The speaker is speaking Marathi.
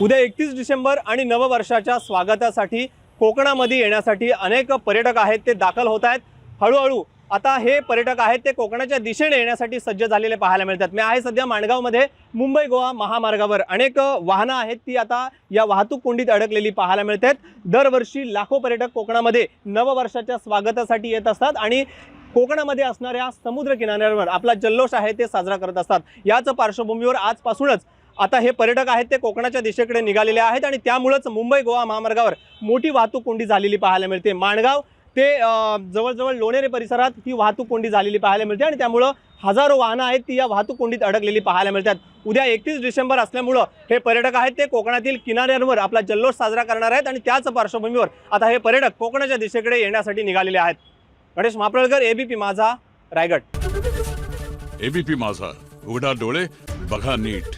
उद्या 31 डिसेंबर आणि नववर्षाच्या स्वागतासाठी कोकणामध्ये येण्यासाठी अनेक पर्यटक आहेत ते दाखल होत आहेत। हळूहळू आता हे पर्यटक आहेत ते कोकणाच्या दिशेने येण्यासाठी सज्ज झालेले पाहायला मिळतात। मी आहे सध्या माणगावमध्ये मुंबई गोवा महामार्गावर अनेक वाहनं आहेत ती आता या वाहतूक कोंडीत अडकलेली पाहायला मिळतात। दरवर्षी लाखो पर्यटक कोकणामध्ये नववर्षाच्या स्वागतासाठी येत असतात आणि कोकणामध्ये असणाऱ्या समुद्र किनाऱ्यावर आपला जल्लोष आहे ते साजरा करत असतात। याच पार्श्वभूमीवर आजपासूनच आता हे पर्यटक आहेत ते कोकणाच्या दिशेकडे निघालेले आहेत आणि त्यामुळेच मुंबई गोवा महामार्गावर मोठी वाहतूक कोंडी झालेली पाहायला मिळते। माणगाव ते जवळजवळ लोणेरे परिसरात ही वाहतूक कोंडी झालेली पाहायला मिळते आणि त्यामुळे हजारो वाहनं आहेत ती या वाहतूक कोंडीत अडकलेली पाहायला मिळतात। उद्या 31 डिसेंबर असल्यामुळे हे पर्यटक आहेत ते कोकणातील किनाऱ्यांवर आपला जल्लोष साजरा करणार आहेत आणि त्याच पार्श्वभूमीवर आता हे पर्यटक कोकणाच्या दिशेकडे येण्यासाठी निघालेले आहेत। गणेश महाप्रळकर, एबीपी माझा, रायगड। एबीपी माझा, उघडा डोळे बघा नीट।